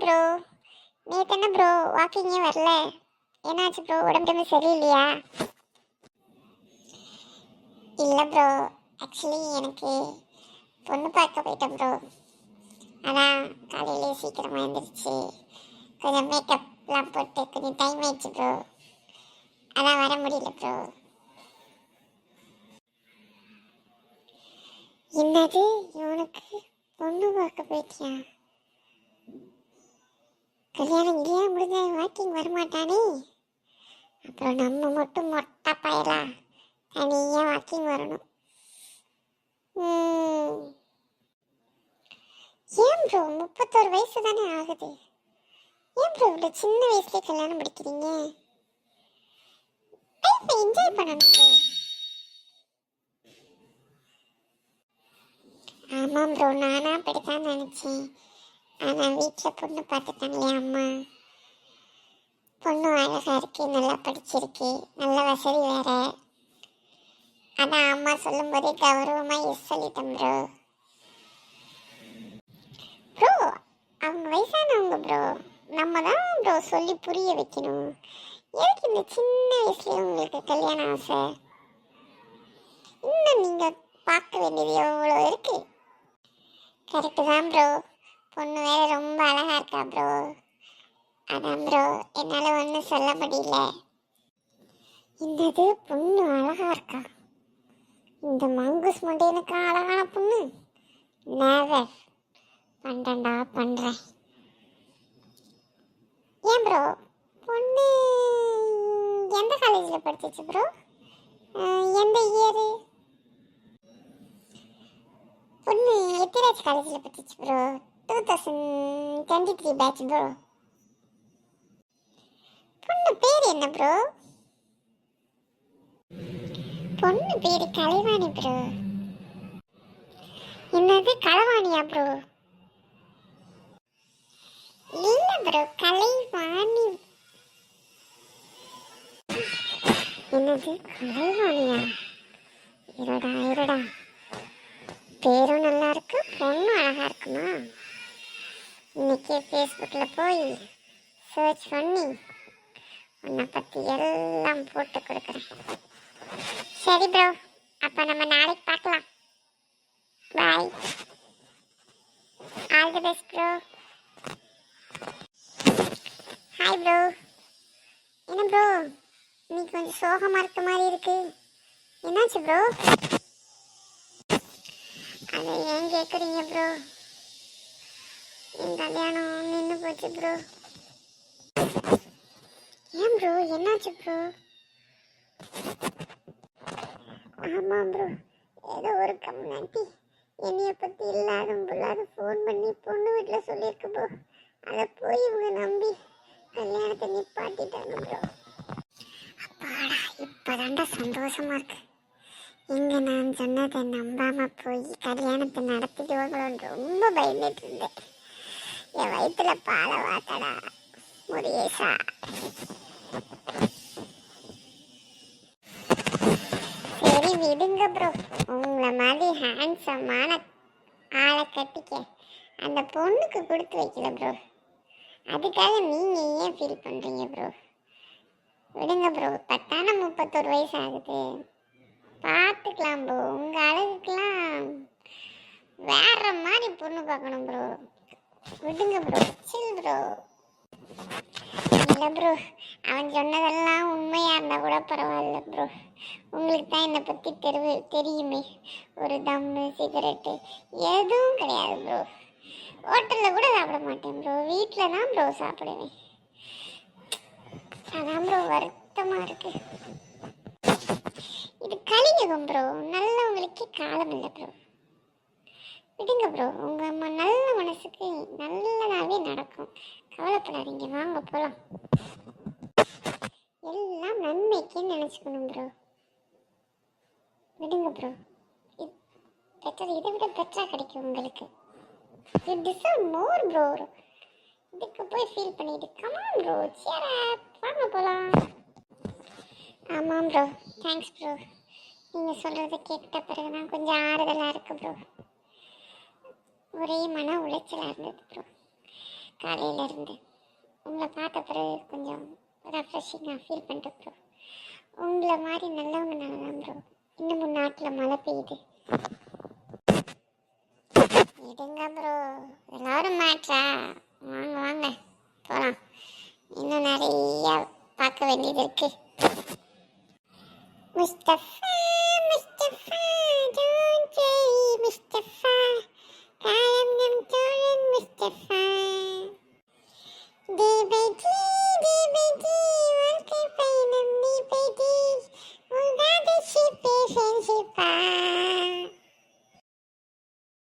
Bro. நேற்று என்ன bro வாக்கிங்கே வரல? என்னாச்சு ப்ரோ, உடம்பு சரியில்லையா? இல்லை ப்ரோ, ஆக்சுவலி எனக்கு பொண்ணு பார்க்க போயிட்டேன் ப்ரோ. அதான் காலையிலே சீக்கிரமாக எழுந்திரிச்சு கொஞ்சம் மேக்கப்லாம் போட்டு கொஞ்சம் டைம் ஆயிடுச்சு ப்ரோ. அதான் வர முடியல ப்ரோ. என்னது, இவனுக்கு பொண்ணு பார்க்க போயிட்டியா? கல்யாணம் இல்லையா முடிஞ்ச வாக்கிங் வரமாட்டானே. அப்புறம் நம்ம மட்டும் மொட்டை பயலா தனியாக வாக்கிங் வரணும். ஏன் ப்ரோ 31 வயசு தானே ஆகுது? ஏன் ப்ரோ இவ்வளோ சின்ன வயசுலேயே கல்யாணம் படிக்கிறீங்க? லைஃப்பை என்ஜாய் பண்ணணும் ப்ரோ. ஆமாம் ப்ரோ, நானா அப்படித்தான் நினச்சேன். ஆனால் வீட்டில் பொண்ணு பார்த்துட்டாங்களே அம்மா. பொண்ணு அழகாக இருக்கு, நல்லா படிச்சிருக்கு, நல்ல வசதி வேற. அதான் அம்மா சொல்லும்போதே கௌரவமாக எஸ் சொல்லிட்டேன் ப்ரோ. ப்ரோ அவங்க வயசானவங்க ப்ரோ, நம்ம தான் ப்ரோ சொல்லி புரிய வைக்கணும். எதுக்கு இந்த சின்ன வயசுலேயே உங்களுக்கு கல்யாண ஆசை? இன்னும் நீங்கள் பார்க்க வேண்டியது எவ்வளோ இருக்கு. கரெக்டு தான் ப்ரோ, பொண்ணு வேற ரொம்ப அழகாக இருக்கா ப்ரோ. அதான் ப்ரோ என்னால் ஒன்றும் சொல்ல முடியல. என்னது, பொண்ணு அழகாக இருக்கா? இந்த மங்குஸ் மண்டையனுக்கு அழகான பொண்ணு? நேவர். பண்ணுறேன்டா பண்ணுறேன். ஏன் ப்ரோ, பொண்ணு எந்த காலேஜில் படிச்சிச்சு ப்ரோ? எந்த இயரு? பொண்ணு எத்திராஜ் காலேஜில் படிச்சிச்சு ப்ரோ. 2023 batch bro. பொண்ணு பேர் என்ன ப்ரோ? பொண்ணு பேர் கலைவாணி ப்ரோ. என்னது, களவாணியா ப்ரோ? இல்ல ப்ரோ, கலைவாணி. என்னது, கலைவாணியா? இருடா, பேரும் நல்லா இருக்கு, பொண்ணும் அழகா இருக்குமா? இன்னைக்கு ஃபேஸ்புக்கில் போய் சர்ச் பண்ணி உன்னை பற்றி எல்லாம் போட்டு கொடுக்குறேன். சரி ப்ரோ, அப்போ நம்ம நாளைக்கு பார்க்கலாம். Bye, all the best bro. Hi bro. என்ன ப்ரோ இன்னைக்கு கொஞ்சம் சோகமாக இருக்க மாதிரி இருக்கு, என்னாச்சு ப்ரோ? அதை ஏன் கேட்குறீங்க ப்ரோ? என் கல்யாணம் நின்று போச்சு ப்ரோ. ஏன் ப்ரோ, என்னாச்சு ப்ரோ? ஆமாம் ப்ரோ, ஏதோ ஒரு கம்யூனிட்டி என்னைய பற்றி இல்லாதும் பொல்லாத ஃபோன் பண்ணி பொண்ணு வீட்டில் சொல்லியிருக்கு ப்ரோ. அதை போய் இவங்க நம்பி கல்யாணத்தை நிப்பாட்டிட்டாங்க ப்ரோ. அப்பாடா, இப்போதாண்டா சந்தோஷமா இருக்கு. இங்கே நான் சொன்னதை நம்பாமல் போய் கல்யாணத்தை நடத்திடுவாங்களோன்னு ரொம்ப பயந்துட்டு இருந்தேன். என் வயிற்றுல பாலை வாத்தடா முருகேசா. சரி விடுங்க ப்ரோ, உங்களை மாதிரி ஹேண்ட்ஸமான ஆளை கட்டிக்க அந்த பொண்ணுக்கு கொடுத்து வைக்கல ப்ரோ. அதுக்காக நீங்கள் ஏன் ஃபீல் பண்ணுறீங்க ப்ரோ? விடுங்க ப்ரோ, கட்டான 31 வயசு ஆகுது, பார்த்துக்கலாம் ப்ரோ. உங்கள் அழகுக்கெல்லாம் வேற மாதிரி பொண்ணு பார்க்கணும் ப்ரோ. விடுங்க ப்ரோ, சில் ப்ரோ. இல்லை ப்ரோ, அவன் சொன்னதெல்லாம் உண்மையாக இருந்தால் கூட பரவாயில்ல ப்ரோ. உங்களுக்கு தான் என்னை பற்றி தெரியுமே. ஒரு தம்மு சிகரெட்டு எதுவும் கிடையாது ப்ரோ. ஹோட்டலில் கூட சாப்பிட மாட்டேன் ப்ரோ, வீட்டில் தான் ப்ரோ சாப்பிடுவேன். அதான் ப்ரோ வருத்தமாக இருக்கு. இது கலியுகம் ப்ரோ, நல்லவங்களுக்கே காலம் இல்லை ப்ரோ. விடுங்க ப்ரோ, உங்கள் நல்ல மனசுக்கு நல்லதாகவே நடக்கும், கவலைப்படாதீங்க. வாங்க போகலாம். எல்லாம் நன்மைக்குன்னு நினச்சிக்கணும் ப்ரோ. விடுங்க ப்ரோ, இதை விட பெட்டராக கிடைக்கும் உங்களுக்கு. You deserve more bro. இதுக்கு போய் ஃபீல் பண்ணிட்டு கமான் ப்ரோ, சேர வாங்க போகலாம். ஆமாம் ப்ரோ, தேங்க்ஸ் ப்ரோ. நீங்கள் சொல்கிறத கேட்ட பிறகு தான் கொஞ்சம் ஆறுதலாக இருக்குது ப்ரோ. ஒரே மன உளைச்சலாக இருந்தது ப்ரோ. காலையில் இருந்து உங்களை பார்த்த பிறகு கொஞ்சம் ரெஃப்ரெஷிங்காக ஃபீல் பண்ணிட்டு ப்ரோ. உங்களை மாதிரி நல்லவங்க நான் ப்ரோ. இன்னமும் நாட்டில் மழை பெய்யுது. இதுங்க ப்ரோ எல்லாரும் மேட்ரா. வாங்க வாங்க போகலாம். இன்னும் நிறைய பார்க்க வேண்டியது இருக்கு. Mustafa Mustafa don't say Mustafa.